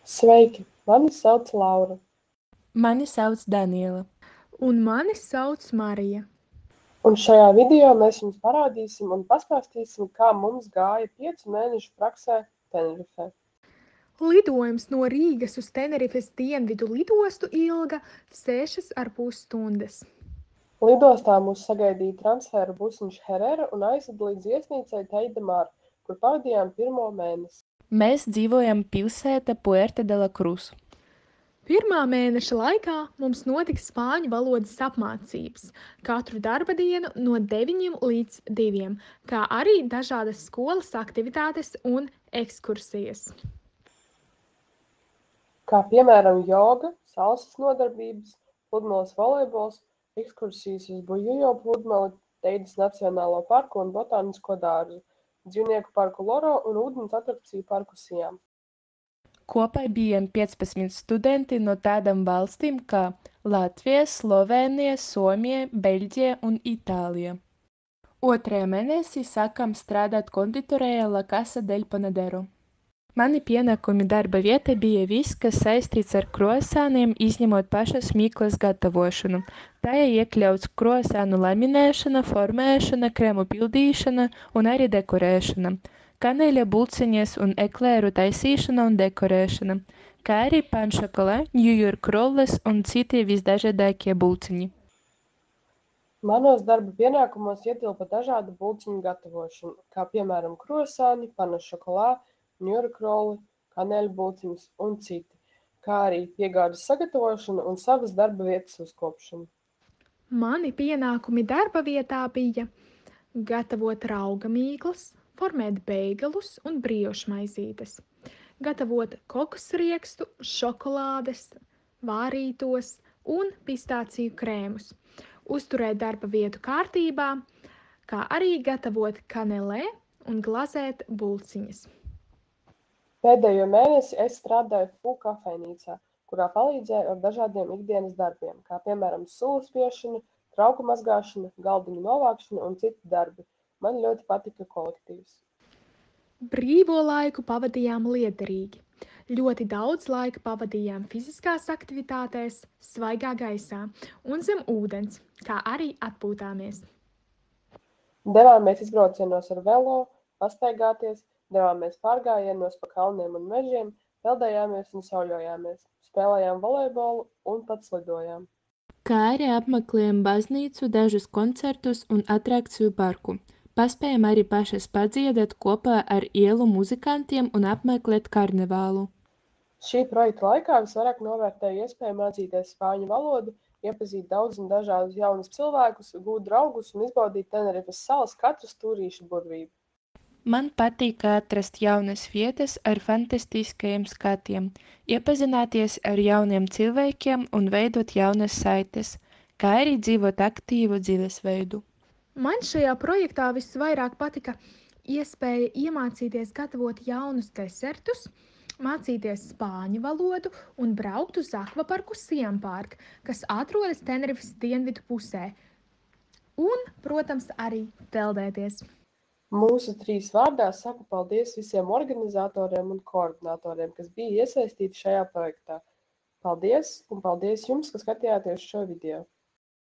Sveiki, mani sauc Laura. Mani sauc Daniela. Un mani sauc Marija. Un šajā video mēs jums parādīsim un pastāstīsim, kā mums gāja 5 mēnešu praksē Tenerifē. Lidojums no Rīgas uz Tenerifes dienvidu lidostu ilga 6,5 stundas. Lidostā mūs sagaidīja transfēra busiņš Herrera un aizveda līdz viesnīcai Teidemāra, kur pavadījām pirmo mēnesi. Mēs dzīvojam pilsētā Puerta de la Cruz. Pirmā mēneša laikā mums notika spāņu valodas apmācības katru darba dienu no 9 līdz 2, kā arī dažādas skolas aktivitātes un ekskursijas. Kā piemēram joga, salsas nodarbības, pludmales volejbols, ekskursijas uz Bujujo pludmali, Teidas Nacionālo parku un botānisko dārzu, dzīvnieku parku Loro un ūdens atrakciju parku Siam. Kopā bijām 15 studenti no tādām valstīm kā Latvija, Slovēnija, Somija, Beļģija un Itālija. Otrajā mēnesī sākām strādāt konditorijā La Casa del Panadero. Mani pienākumi darba vietā bija viss, kas saistīts ar krosāniem, izņemot pašas mīklas gatavošanu. Tajā iekļauts krosānu laminēšana, formēšana, krēmu pildīšana un arī dekorēšana, kaneļa bulciņas un eklēru taisīšana un dekorēšana, kā arī panšokolē, New York rolles un citi visdažādākie bulciņi. Manos darba pienākumos ietilpa dažādu bulciņu gatavošana, kā piemēram krosāni, pana šokolā, New York rolli, kaneļu bulciņas un citi, kā arī piegādes sagatavošana un savas darba vietas uzkopšana. Mani pienākumi darba vietā bija gatavot rauga mīklas, formēt beigelus un briošmaizītes, gatavot kokosriekstu, šokolādes, vārītos un pistāciju krēmus, uzturēt darba vietu kārtībā, kā arī gatavot kanelē un glazēt bulciņas. Pēdējo mēnesi es strādāju Fu kafejnīcā, kurā palīdzēju ar dažādiem ikdienas darbiem, kā piemēram sulu spiešana, trauku mazgāšana, galdiņu novākšana un citi darbi. Man ļoti patika kolektīvs. Brīvo laiku pavadījām liederīgi. Ļoti daudz laika pavadījām fiziskās aktivitātēs, svaigā gaisā un zem ūdens, kā arī atpūtāmies. Devāmies izbraucienos ar velo, pastaigāties, devāmies pārgājienos pa kalniem un mežiem, peldējāmies un sauļojāmies, spēlējām volejbolu un pat slidojām. Kā arī apmeklējām baznīcu, dažus koncertus un atrakciju parku. Paspējām arī pašas padziedāt kopā ar ielu muzikantiem un apmeklēt karnevālu. Šī projekta laikā visvairāk novērtēju iespēju mācīties spāņu valodu, iepazīt daudz un dažādus jaunus cilvēkus, gūt draugus un izbaudīt Tenerifes salas katru stūrīšu burvību. Man patīk atrast jaunas vietas ar fantastiskajiem skatiem, iepazināties ar jauniem cilvēkiem un veidot jaunas saites, kā arī dzīvot aktīvu dzīvesveidu. Man šajā projektā visvairāk patika iespēja iemācīties gatavot jaunus desertus, mācīties spāņu valodu un braukt uz akvaparku Siam Park, kas atrodas Tenerifes dienvidu pusē. Un, protams, arī peldēties. Mūsu 3 vārdā saku paldies visiem organizatoriem un koordinatoriem, kas bija iesaistīti šajā projektā. Paldies un paldies jums, ka skatījāties šo video!